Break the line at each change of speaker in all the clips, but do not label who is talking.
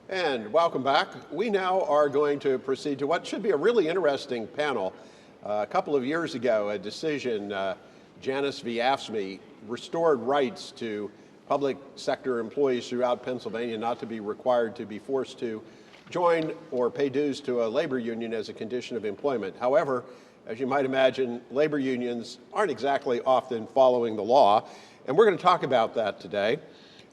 And welcome back. We now are going to proceed to what should be a really interesting panel. A couple of years ago, a decision, Janus v. AFSCME, restored rights to public sector employees throughout Pennsylvania not to be required to be forced to join or pay dues to a labor union as a condition of employment. However, as you might imagine, labor unions aren't exactly often following the law, and we're going to talk about that today.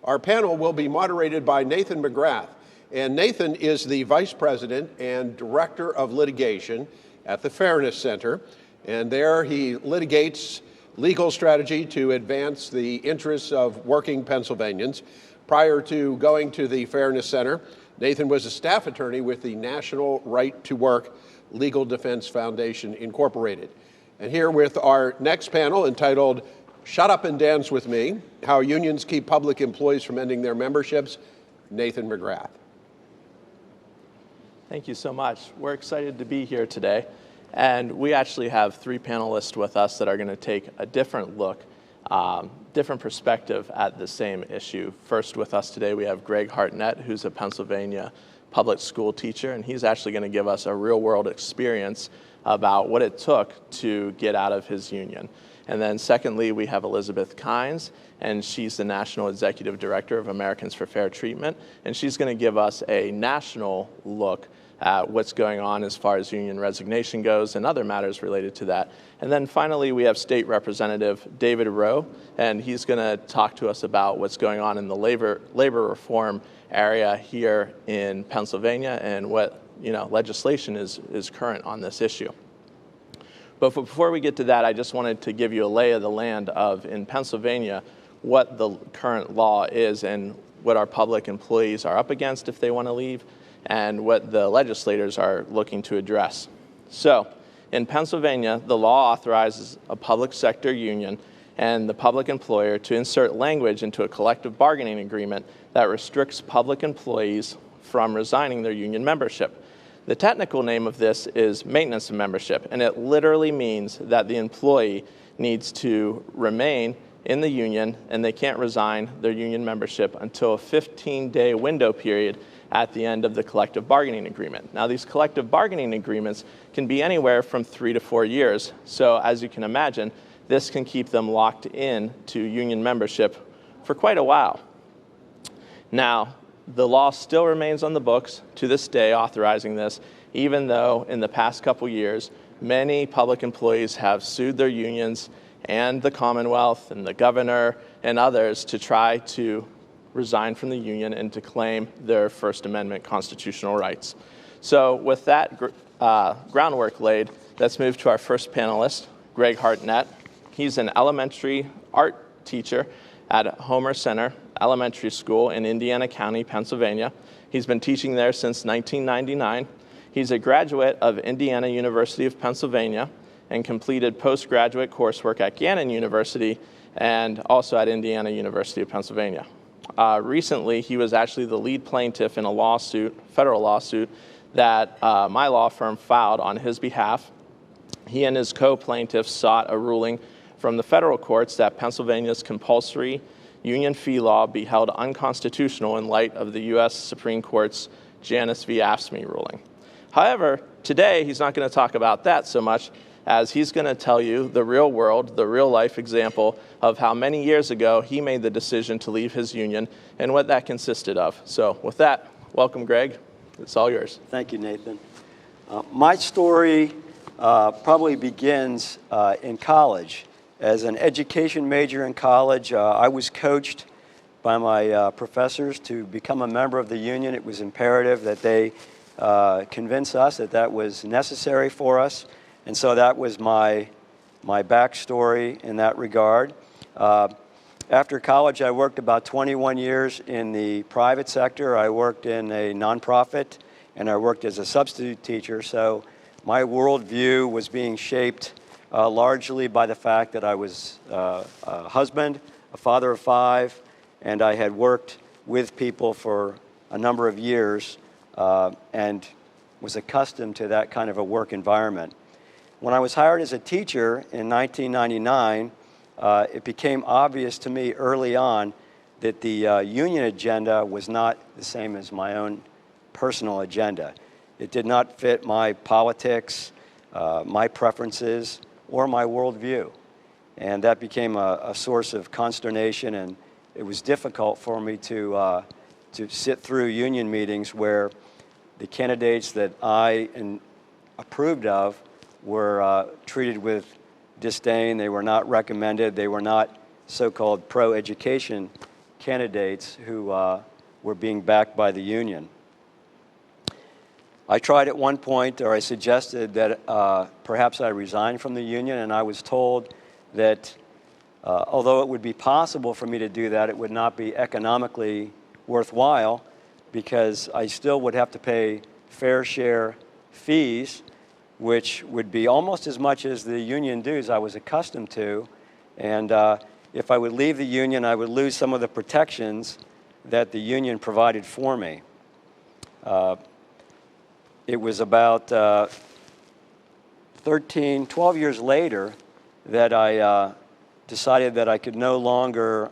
Our panel will be moderated by Nathan McGrath, and Nathan is the Vice President and Director of Litigation at the Fairness Center, and there he litigates legal strategy to advance the interests of working Pennsylvanians. Prior to going to the Fairness Center, Nathan was a staff attorney with the National Right to Work Legal Defense Foundation, Incorporated. And here with our next panel entitled, Shut Up and Dance With Me, How Unions Keep Public Employees from Ending Their Memberships, Nathan McGrath.
Thank you so much. We're excited to be here today. And we actually have three panelists with us that are going to take a different look, different perspective at the same issue. First with us today, we have Greg HARTNETT, who's a Pennsylvania public school teacher, and he's actually going to give us a real-world experience about what it took to get out of his union. And then secondly, we have Elizabeth Kynes, and she's the National Executive Director of Americans for Fair Treatment, and she's going to give us a national look at what's going on as far as union resignation goes and other matters related to that. And then finally, we have State Representative David ROWE, and he's going to talk to us about what's going on in the labor reform area here in Pennsylvania and what legislation is current on this issue. But before we get to that, I just wanted to give you a lay of the land of, in Pennsylvania, what the current law is and what our public employees are up against if they want to leave, and what the legislators are looking to address. So, in Pennsylvania, the law authorizes a public sector union and the public employer to insert language into a collective bargaining agreement that restricts public employees from resigning their union membership. The technical name of this is maintenance of membership, and it literally means that the employee needs to remain in the union and they can't resign their union membership until a 15-day window period at the end of the collective bargaining agreement. Now, these collective bargaining agreements can be anywhere from 3 to 4 years. So as you can imagine, this can keep them locked in to union membership for quite a while. Now, the law still remains on the books to this day authorizing this, even though in the past couple years, many public employees have sued their unions and the Commonwealth and the governor and others to try to resign from the union and to claim their First Amendment constitutional rights. So with that groundwork laid, let's move to our first panelist, Greg HARTNETT. He's an elementary art teacher at Homer Center Elementary School in Indiana County, Pennsylvania. He's been teaching there since 1999. He's a graduate of Indiana University of Pennsylvania and completed postgraduate coursework at Gannon University and also at Indiana University of Pennsylvania. Recently, he was actually the lead plaintiff in a federal lawsuit that my law firm filed on his behalf. He and his co-plaintiffs sought a ruling from the federal courts that Pennsylvania's compulsory union fee law be held unconstitutional in light of the U.S. Supreme Court's Janus v. AFSCME ruling. However, today he's not going to talk about that so much as he's going to tell you the real world, the real life example of how many years ago he made the decision to leave his union and what that consisted of. So with that, welcome, Greg. It's all yours.
Thank you, Nathan. My story probably begins in college. As an education major in college, I was coached by my professors to become a member of the union. It was imperative that they convince us that that was necessary for us. And so that was my backstory in that regard. After college, I worked about 21 years in the private sector. I worked in a nonprofit, and I worked as a substitute teacher. So my worldview was being shaped largely by the fact that I was a husband, a father of 5, and I had worked with people for a number of years and was accustomed to that kind of a work environment. When I was hired as a teacher in 1999, it became obvious to me early on that the union agenda was not the same as my own personal agenda. It did not fit my politics, my preferences, or my worldview. And that became a source of consternation, and it was difficult for me to sit through union meetings where the candidates that I approved of were treated with disdain. They were not recommended. They were not so-called pro-education candidates who were being backed by the union. I tried at one point, or I suggested that perhaps I resign from the union, and I was told that although it would be possible for me to do that, it would not be economically worthwhile because I still would have to pay fair share fees, which would be almost as much as the union dues I was accustomed to. And if I would leave the union, I would lose some of the protections that the union provided for me. It was about 12 years later that I decided that I could no longer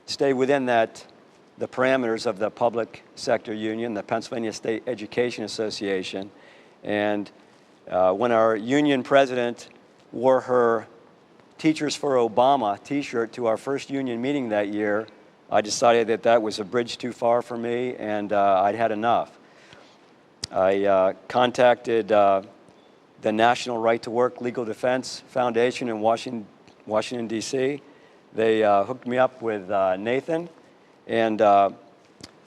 stay within the parameters of the public sector union, the Pennsylvania State Education Association. And when our union president wore her Teachers for Obama t-shirt to our first union meeting that year, I decided that that was a bridge too far for me, and I'd had enough. I contacted the National Right to Work Legal Defense Foundation in Washington, D.C. They hooked me up with Nathan, and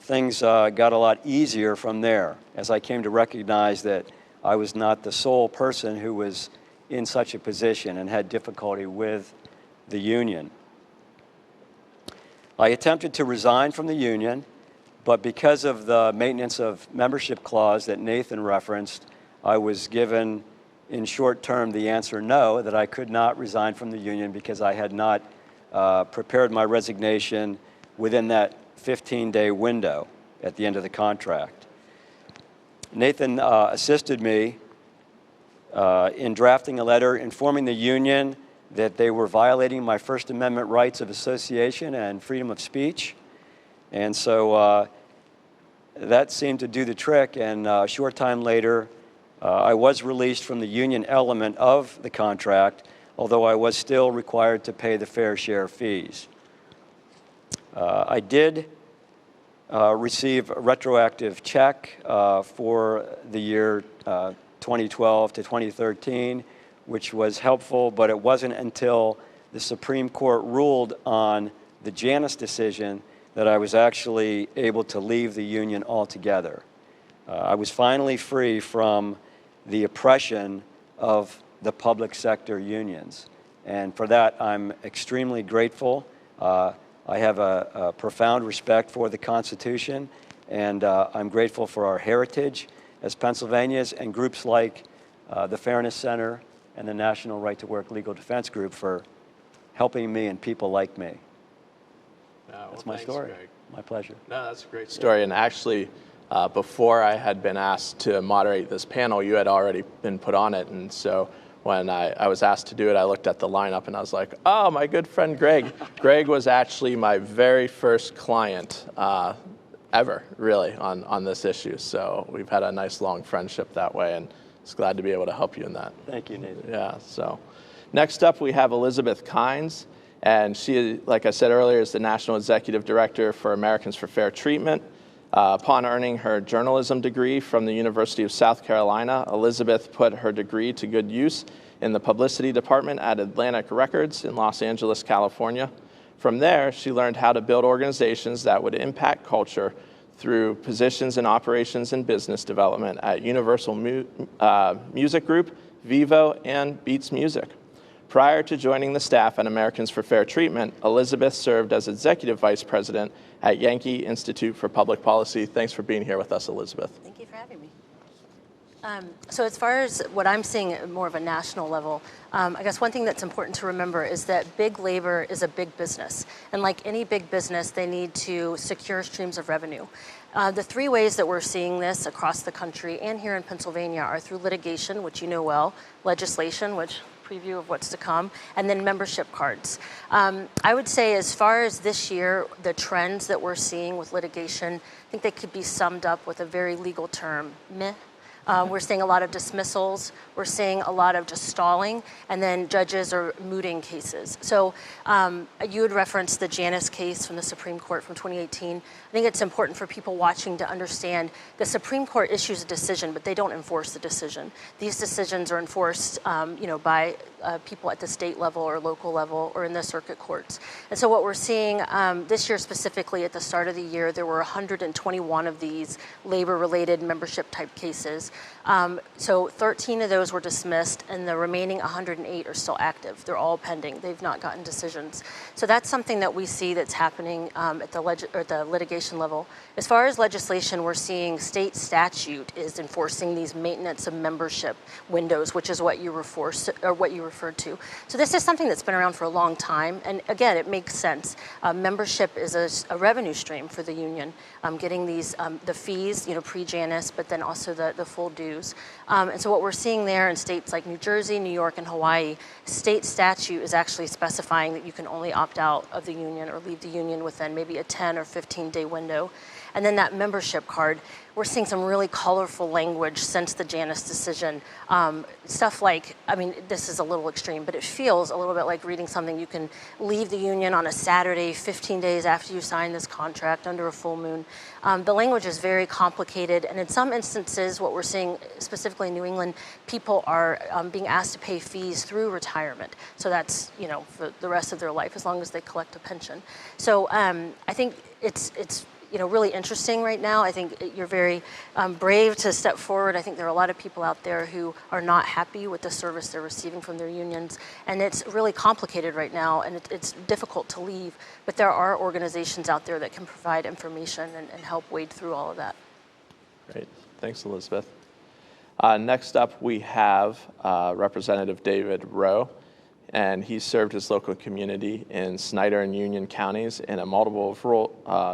things got a lot easier from there as I came to recognize that I was not the sole person who was in such a position and had difficulty with the union. I attempted to resign from the union, but because of the maintenance of membership clause that Nathan referenced, I was given in short term the answer no, that I could not resign from the union because I had not prepared my resignation within that 15-day window at the end of the contract. Nathan assisted me in drafting a letter informing the union that they were violating my First Amendment rights of association and freedom of speech. And so that seemed to do the trick, and a short time later, I was released from the union element of the contract, although I was still required to pay the fair share fees. I did receive a retroactive check for the year 2012 to 2013, which was helpful, but it wasn't until the Supreme Court ruled on the Janus decision that I was actually able to leave the union altogether. I was finally free from the oppression of the public sector unions. And for that, I'm extremely grateful. I have a profound respect for the Constitution, and I'm grateful for our heritage as Pennsylvanians and groups like the Fairness Center and the National Right to Work Legal Defense Group for helping me and people like me. That's my story. Greg. My pleasure.
No, that's a great story. And actually, before I had been asked to moderate this panel, you had already been put on it. And so when I was asked to do it, I looked at the lineup and I was like, oh, my good friend Greg. Greg was actually my very first client ever, really, on this issue. So we've had a nice long friendship that way, and it's glad to be able to help you in that.
Thank you, Nathan.
Yeah, so next up we have Elizabeth Kynes, and she, like I said earlier, is the National Executive Director for Americans for Fair Treatment. Upon earning her journalism degree from the University of South Carolina, Elizabeth put her degree to good use in the publicity department at Atlantic Records in Los Angeles, California. From there, she learned how to build organizations that would impact culture through positions in operations and business development at Universal Music Group, Vivo, and Beats Music. Prior to joining the staff at Americans for Fair Treatment, Elizabeth served as Executive Vice President at Yankee Institute for Public Policy. Thanks for being here with us, Elizabeth.
Thank you for having me. So as far as what I'm seeing at more of a national level, I guess one thing that's important to remember is that big labor is a big business. And like any big business, they need to secure streams of revenue. The three ways that we're seeing this across the country and here in Pennsylvania are through litigation, which you know well, legislation, which preview of what's to come, and then membership cards. I would say as far as this year, the trends that we're seeing with litigation, I think they could be summed up with a very legal term, meh. We're seeing a lot of dismissals. We're seeing a lot of just stalling, and then judges are mooting cases. So you had referenced the Janus case from the Supreme Court from 2018. I think it's important for people watching to understand the Supreme Court issues a decision, but they don't enforce the decision. These decisions are enforced, by people at the state level or local level or in the circuit courts. And so what we're seeing this year specifically, at the start of the year, there were 121 of these labor-related membership-type cases. So 13 of those were dismissed, and the remaining 108 are still active. They're all pending. They've not gotten decisions. So that's something that we see that's happening at the litigation level. As far as legislation, we're seeing state statute is enforcing these maintenance of membership windows, which is what you referred to. So this is something that's been around for a long time, and again, it makes sense. Membership is a revenue stream for the union, getting these the fees, pre-Janus, but then also the full dues. And so what we're seeing there in states like New Jersey, New York, and Hawaii, state statute is actually specifying that you can only opt out of the union or leave the union within maybe a 10 or 15-day window. And then that membership card, we're seeing some really colorful language since the Janus decision. Stuff like, this is a little extreme, but it feels a little bit like reading something. You can leave the union on a Saturday, 15 days after you sign this contract under a full moon. The language is very complicated, and in some instances, what we're seeing, specifically in New England, people are being asked to pay fees through retirement. So that's, for the rest of their life, as long as they collect a pension. So I think it's really interesting right now. I think you're very brave to step forward. I think there are a lot of people out there who are not happy with the service they're receiving from their unions, and it's really complicated right now, and it's difficult to leave, but there are organizations out there that can provide information and help wade through all of that.
Great. Thanks, Elizabeth. Next up, we have Representative David Rowe, and he served his local community in Snyder and Union counties in a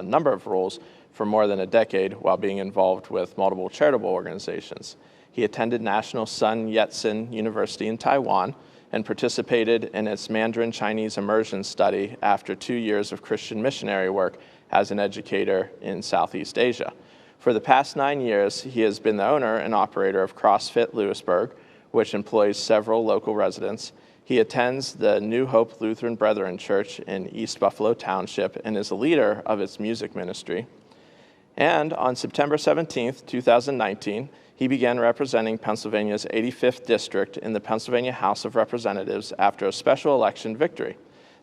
number of roles for more than a decade while being involved with multiple charitable organizations. He attended National Sun Yat-sen University in Taiwan and participated in its Mandarin Chinese immersion study after 2 years of Christian missionary work as an educator in Southeast Asia. For the past 9 years, he has been the owner and operator of CrossFit Lewisburg, which employs several local residents. He attends the New Hope Lutheran Brethren Church in East Buffalo Township and is a leader of its music ministry. And on September 17th, 2019, he began representing Pennsylvania's 85th district in the Pennsylvania House of Representatives after a special election victory.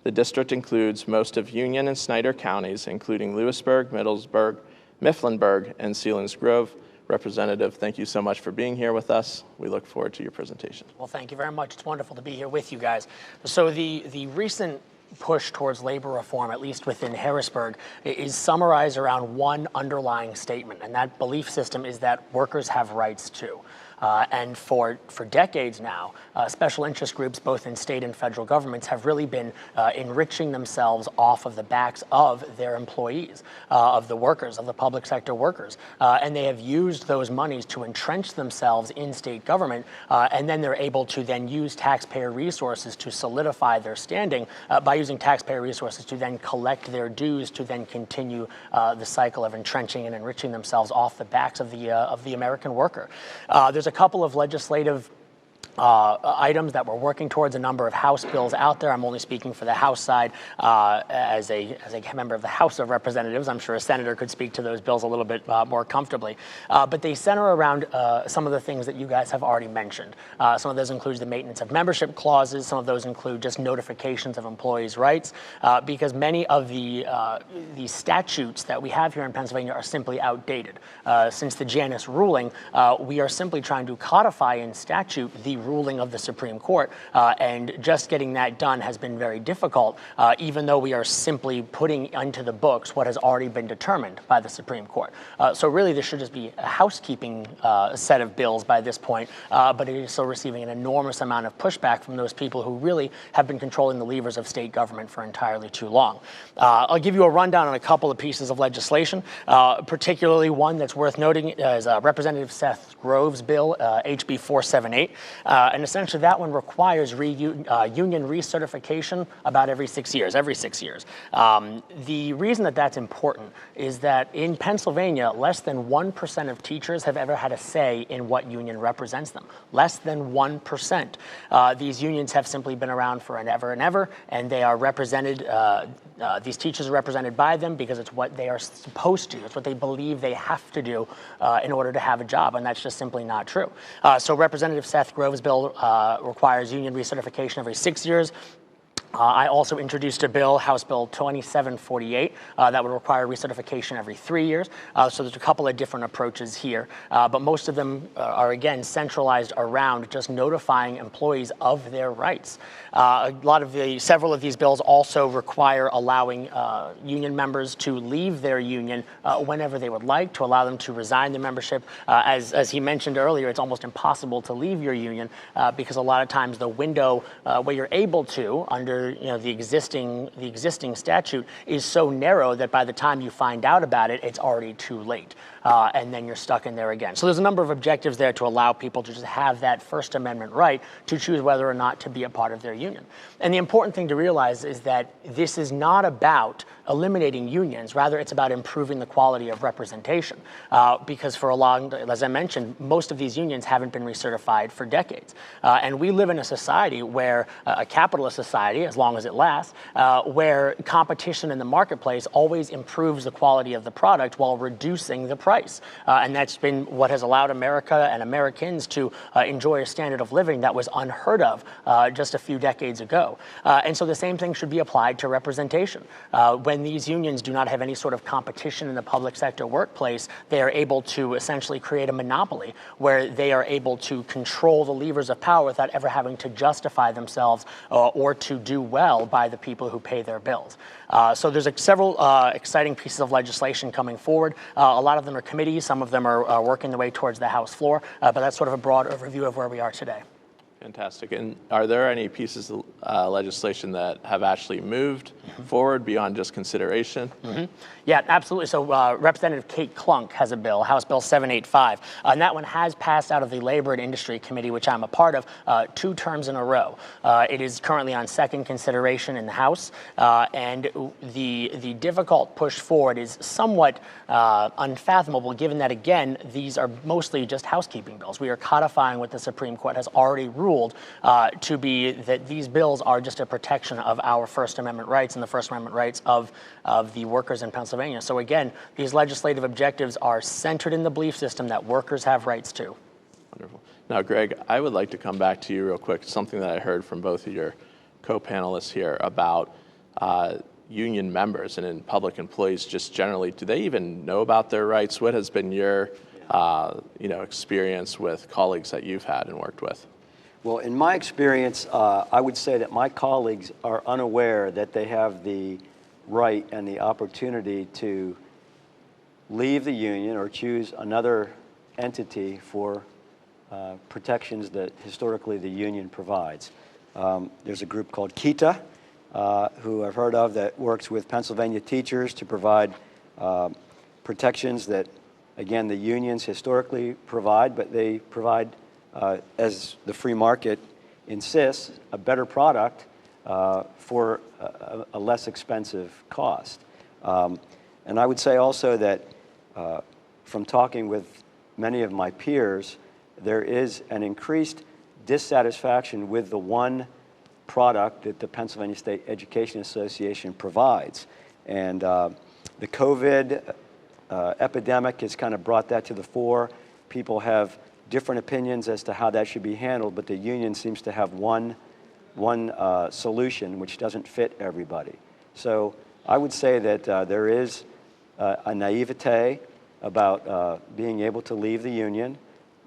The district includes most of Union and Snyder counties, including Lewisburg, Middlesburg, Mifflinburg, and Selinsgrove. Representative, thank you so much for being here with us. We look forward to your presentation.
Well, thank you very much. It's wonderful to be here with you guys. So the recent push towards labor reform, at least within Harrisburg, is summarized around one underlying statement, and that belief system is that workers have rights too. And for decades now, special interest groups, both in state and federal governments, have really been enriching themselves off of the backs of their employees, of the workers, of the public sector workers. And they have used those monies to entrench themselves in state government, and then they're able to then use taxpayer resources to solidify their standing by using taxpayer resources to then collect their dues to then continue the cycle of entrenching and enriching themselves off the backs of the American worker. There's a couple of legislative items that we're working towards, a number of House bills out there. I'm only speaking for the House side as a member of the House of Representatives. I'm sure a senator could speak to those bills a little bit more comfortably. But they center around some of the things that you guys have already mentioned. Some of those include the maintenance of membership clauses. Some of those include just notifications of employees' rights, because many of the statutes that we have here in Pennsylvania are simply outdated. Since the Janus ruling, we are simply trying to codify in statute the ruling of the Supreme Court, and just getting that done has been very difficult, even though we are simply putting into the books what has already been determined by the Supreme Court. So really this should just be a housekeeping set of bills by this point, but it is still receiving an enormous amount of pushback from those people who really have been controlling the levers of state government for entirely too long. I'll give you a rundown on a couple of pieces of legislation, particularly one that's worth noting is Representative Seth Grove's bill, HB 478. And essentially that one requires union recertification about every 6 years, The reason that that's important is that in Pennsylvania, less than 1% of teachers have ever had a say in what union represents them. Less than 1%. These unions have simply been around for ever and ever, and they are represented, these teachers are represented by them because it's what they are supposed to. It's what they believe they have to do in order to have a job, and that's just simply not true. So Representative Seth Grove's bill requires union recertification every 6 years. I also introduced a bill, House Bill 2748, that would require recertification every 3 years. So there's a couple of different approaches here, but most of them are, again, centralized around just notifying employees of their rights. Several of these bills also require allowing union members to leave their union whenever they would like, to allow them to resign their membership. As he mentioned earlier, it's almost impossible to leave your union because a lot of times the window where you're able to, under the existing statute, is so narrow that by the time you find out about it, it's already too late. And then you're stuck in there again. So there's a number of objectives there to allow people to just have that First Amendment right to choose whether or not to be a part of their union. And the important thing to realize is that this is not about eliminating unions. Rather, it's about improving the quality of representation. Because for a long, as I mentioned, most of these unions haven't been recertified for decades. And we live in a society where, a capitalist society, as long as it lasts, where competition in the marketplace always improves the quality of the product while reducing the price. And that's been what has allowed America and Americans to enjoy a standard of living that was unheard of just a few decades ago. And so the same thing should be applied to representation. When these unions do not have any sort of competition in the public sector workplace, they are able to essentially create a monopoly where they are able to control the levers of power without ever having to justify themselves or to do well by the people who pay their bills. So there's several exciting pieces of legislation coming forward. A lot of them are committees, some of them are working their way towards the House floor, but that's sort of a broad overview of where we are today.
Fantastic. And are there any pieces of legislation that have actually moved forward beyond just consideration?
Yeah, absolutely. So Representative Kate Klunk has a bill, House Bill 785, and that one has passed out of the Labor and Industry Committee, which I'm a part of, 2 terms in a row. It is currently on second consideration in the House, and the difficult push forward is somewhat unfathomable, given that, again, these are mostly just housekeeping bills. We are codifying what the Supreme Court has already ruled to be that these bills are just a protection of our First Amendment rights and the First Amendment rights of the workers in Pennsylvania. So again, these legislative objectives are centered in the belief system that workers have rights too.
Wonderful. Now, Greg, I would like to come back to you real quick, something that I heard from both of your co-panelists here about union members and in public employees just generally. Do they even know about their rights? What has been your experience with colleagues that you've had and worked with?
Well, in my experience, I would say that my colleagues are unaware that they have the right and the opportunity to leave the union or choose another entity for protections that historically the union provides. There's a group called KETA, who I've heard of, that works with Pennsylvania teachers to provide protections that, again, the unions historically provide, but they provide, as the free market insists, a better product for a less expensive cost. And I would say also that from talking with many of my peers, there is an increased dissatisfaction with the one product that the Pennsylvania State Education Association provides. And the COVID epidemic has kind of brought that to the fore. People have different opinions as to how that should be handled, but the union seems to have one solution which doesn't fit everybody. So I would say that there is a naivete about being able to leave the union.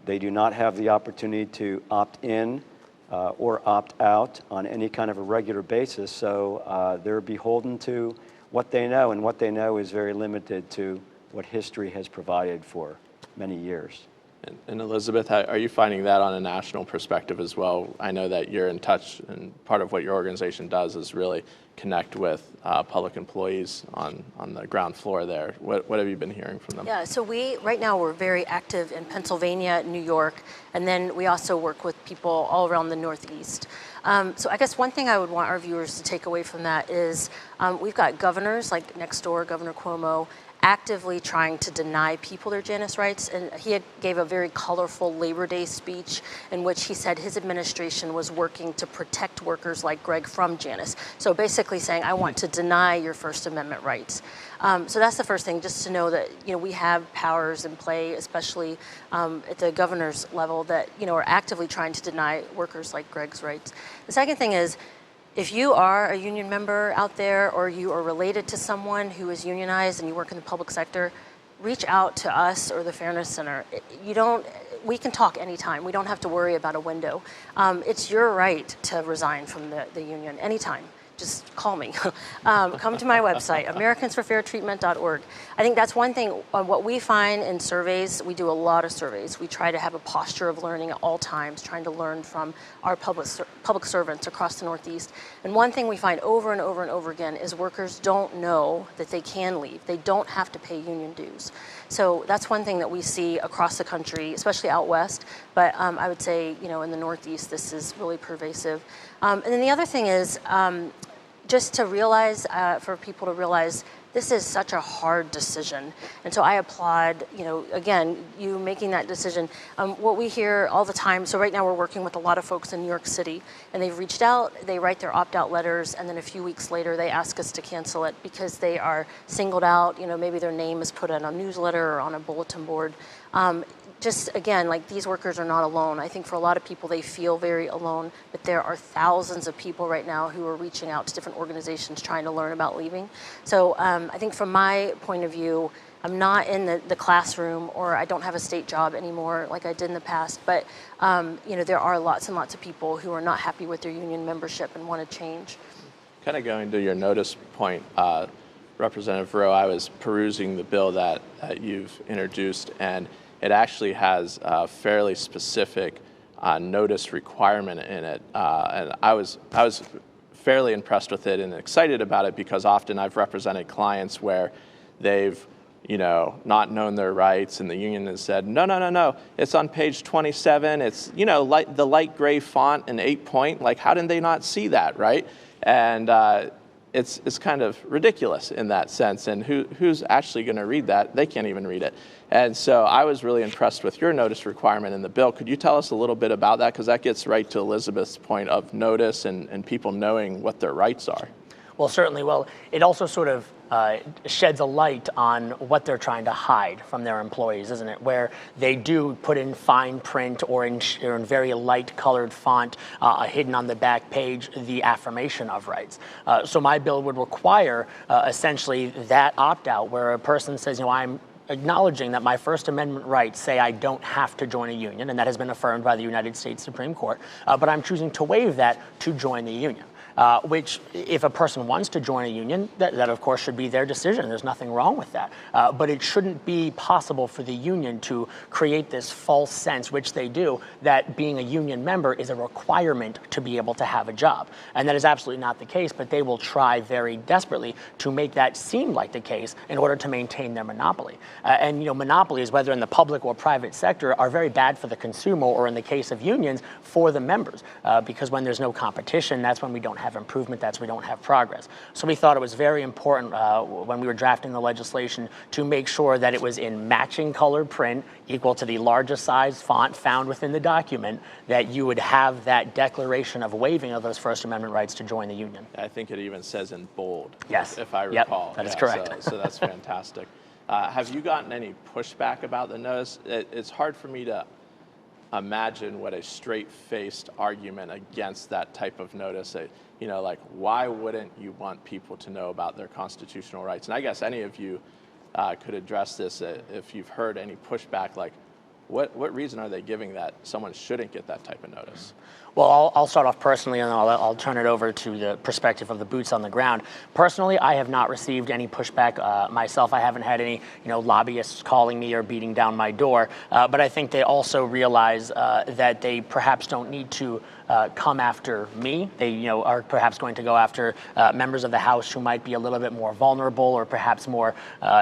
They do not have the opportunity to opt in or opt out on any kind of a regular basis, so they're beholden to what they know, and what they know is very limited to what history has provided for many years.
And Elizabeth, are you finding that on a national perspective as well? I know that you're in touch, and part of what your organization does is really connect with public employees on the ground floor there. What have you been hearing from them?
Yeah, so right now we're very active in Pennsylvania, New York, and then we also work with people all around the Northeast. So I guess one thing I would want our viewers to take away from that is we've got governors like next door, Governor Cuomo, actively trying to deny people their Janus rights. And he gave a very colorful Labor Day speech in which he said his administration was working to protect workers like Greg from Janus. So basically saying, I want to deny your First Amendment rights. So that's the first thing, just to know that we have powers in play, especially at the governor's level, that are actively trying to deny workers like Greg's rights. The second thing is, if you are a union member out there, or you are related to someone who is unionized and you work in the public sector, reach out to us or the Fairness Center. We can talk anytime. We don't have to worry about a window. It's your right to resign from the union anytime. Just call me. Come to my website, americansforfairtreatment.org. I think that's one thing. What we find in surveys, we do a lot of surveys. We try to have a posture of learning at all times, trying to learn from our public servants across the Northeast. And one thing we find over and over and over again is workers don't know that they can leave. They don't have to pay union dues. So that's one thing that we see across the country, especially out west. But I would say, in the Northeast, this is really pervasive. And then the other thing is, just to realize, for people to realize, this is such a hard decision. And so I applaud, again, you making that decision. What we hear all the time, so right now we're working with a lot of folks in New York City, and they've reached out, they write their opt-out letters, and then a few weeks later they ask us to cancel it because they are singled out, maybe their name is put in a newsletter or on a bulletin board. Just again, these workers are not alone. I think for a lot of people, they feel very alone, but there are thousands of people right now who are reaching out to different organizations trying to learn about leaving. So I think from my point of view, I'm not in the classroom, or I don't have a state job anymore like I did in the past, but there are lots and lots of people who are not happy with their union membership and want to change.
Kind of going to your notice point, Representative Rowe, I was perusing the bill that you've introduced, and it actually has a fairly specific notice requirement in it, and I was fairly impressed with it and excited about it, because often I've represented clients where they've not known their rights, and the union has said, no, it's on page 27, it's the light gray font and 8-point, how did they not see that, right? And it's kind of ridiculous in that sense, and who's actually going to read that? They can't even read it. And so I was really impressed with your notice requirement in the bill. Could you tell us a little bit about that? Because that gets right to Elizabeth's point of notice and people knowing what their rights are.
Well, certainly. Well, it also sort of sheds a light on what they're trying to hide from their employees, isn't it? Where they do put in fine print or in very light colored font, hidden on the back page, the affirmation of rights. So my bill would require essentially that opt-out, where a person says, I'm acknowledging that my First Amendment rights say I don't have to join a union, and that has been affirmed by the United States Supreme Court, but I'm choosing to waive that to join the union. Which, if a person wants to join a union, that of course should be their decision. There's nothing wrong with that. But it shouldn't be possible for the union to create this false sense, which they do, that being a union member is a requirement to be able to have a job. And that is absolutely not the case, but they will try very desperately to make that seem like the case in order to maintain their monopoly. And monopolies, whether in the public or private sector, are very bad for the consumer, or in the case of unions, for the members. Because when there's no competition, that's when we don't have improvement, that's when we don't have progress. So we thought it was very important when we were drafting the legislation to make sure that it was in matching colored print, equal to the largest size font found within the document, that you would have that declaration of waiving of those First Amendment rights to join the union.
I think it even says in bold,
yes,
if I recall.
Yep, that is correct.
So that's fantastic. Have you gotten any pushback about the notice? It's hard for me to imagine what a straight-faced argument against that type of notice, why wouldn't you want people to know about their constitutional rights? And I guess any of you could address this if you've heard any pushback, What reason are they giving that someone shouldn't get that type of notice?
Well, I'll start off personally, and then I'll turn it over to the perspective of the boots on the ground. Personally, I have not received any pushback myself. I haven't had any, lobbyists calling me or beating down my door. But I think they also realize that they perhaps don't need to come after me. They, are perhaps going to go after members of the House who might be a little bit more vulnerable or perhaps more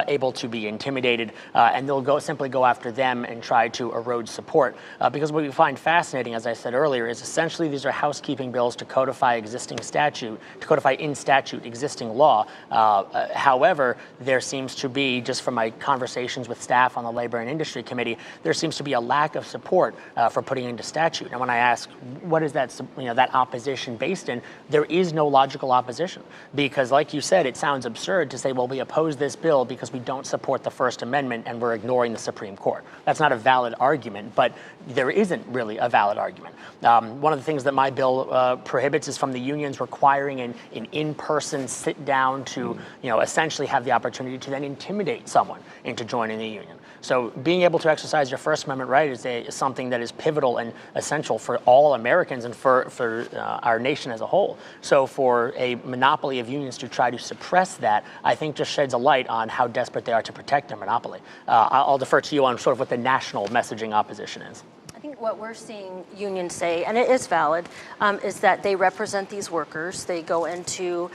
able to be intimidated, and they'll simply go after them and try to erode support. Because what we find fascinating, as I said earlier, is essentially these are housekeeping bills to codify in statute existing law. However, there seems to be, just from my conversations with staff on the Labor and Industry Committee, there seems to be a lack of support for putting into statute. And when I ask, what is that opposition based in, there is no logical opposition. Because like you said, it sounds absurd to say, well, we oppose this bill because we don't support the First Amendment and we're ignoring the Supreme Court. That's not a valid argument, but there isn't really a valid argument. One of the things that my bill prohibits is from the unions requiring an in-person sit down to, essentially have the opportunity to then intimidate someone into joining the union. So being able to exercise your First Amendment right is something that is pivotal and essential for all Americans and for our nation as a whole. So for a monopoly of unions to try to suppress that, I think just sheds a light on how desperate they are to protect their monopoly. I'll defer to you on sort of what the national messaging opposition is.
I think what we're seeing unions say, and it is valid, is that they represent these workers. They go into,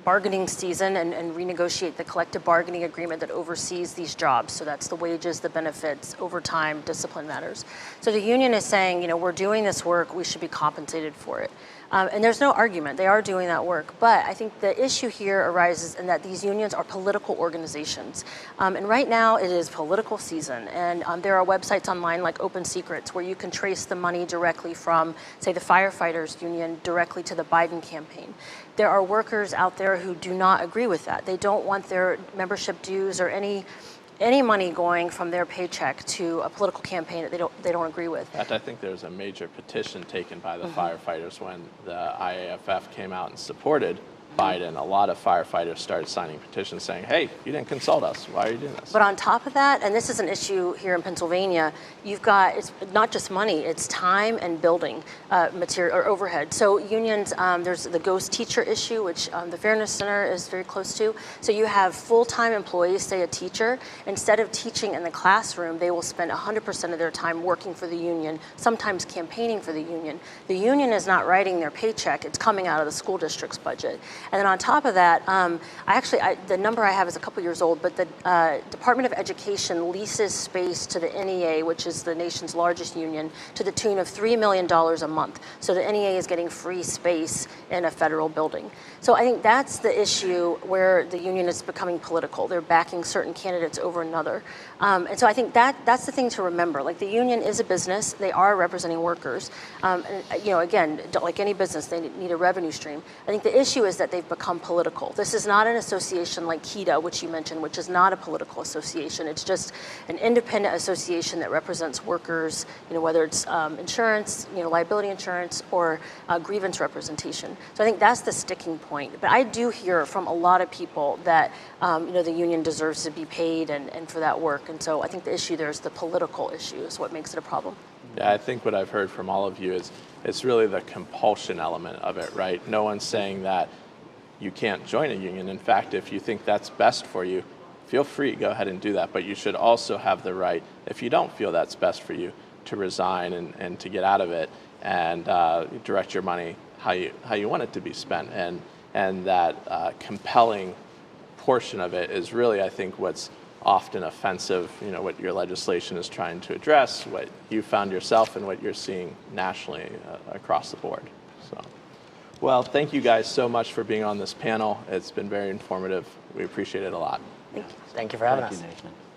bargaining season and renegotiate the collective bargaining agreement that oversees these jobs. So that's the wages, the benefits, overtime, discipline matters. So the union is saying, we're doing this work, we should be compensated for it. And there's no argument, they are doing that work. But I think the issue here arises in that these unions are political organizations. And right now it is political season. And there are websites online like Open Secrets where you can trace the money directly from, say, the firefighters union directly to the Biden campaign. There are workers out there who do not agree with that. They don't want their membership dues or any money going from their paycheck to a political campaign that they don't agree with.
In fact, I think there was a major petition taken by the firefighters when the IAFF came out and supported Biden. A lot of firefighters started signing petitions saying, hey, you didn't consult us. Why are you doing this?
But on top of that, and this is an issue here in Pennsylvania, you've got, it's not just money, it's time and building material or overhead. So unions, there's the ghost teacher issue, which the Fairness Center is very close to. So you have full-time employees, say a teacher, instead of teaching in the classroom, they will spend 100% of their time working for the union, sometimes campaigning for the union. The union is not writing their paycheck, it's coming out of the school district's budget. And then on top of that, the number I have is a couple years old, but the Department of Education leases space to the NEA, which is the nation's largest union, to the tune of $3 million a month. So the NEA is getting free space in a federal building. So I think that's the issue where the union is becoming political. They're backing certain candidates over another. And so I think that's the thing to remember. Like, the union is a business. They are representing workers. And, again, like any business, they need a revenue stream. I think the issue is that they've become political. This is not an association like KETA, which you mentioned, which is not a political association. It's just an independent association that represents workers, whether it's insurance, liability insurance, or grievance representation. So I think that's the sticking point. But I do hear from a lot of people that, the union deserves to be paid and for that work. And so I think the issue there is the political issue is what makes it a problem.
Yeah, I think what I've heard from all of you is it's really the compulsion element of it, right? No one's saying that you can't join a union. In fact, if you think that's best for you, feel free, go ahead and do that. But you should also have the right, if you don't feel that's best for you, to resign and to get out of it and direct your money how you want it to be spent. And that compelling portion of it is really, I think, what's often offensive, what your legislation is trying to address, what you found yourself, and what you're seeing nationally across the board. So, well, thank you guys so much for being on this panel. It's been very informative. We appreciate it a lot.
Thank you.
Thank you for having us.
Thank you, Nathan.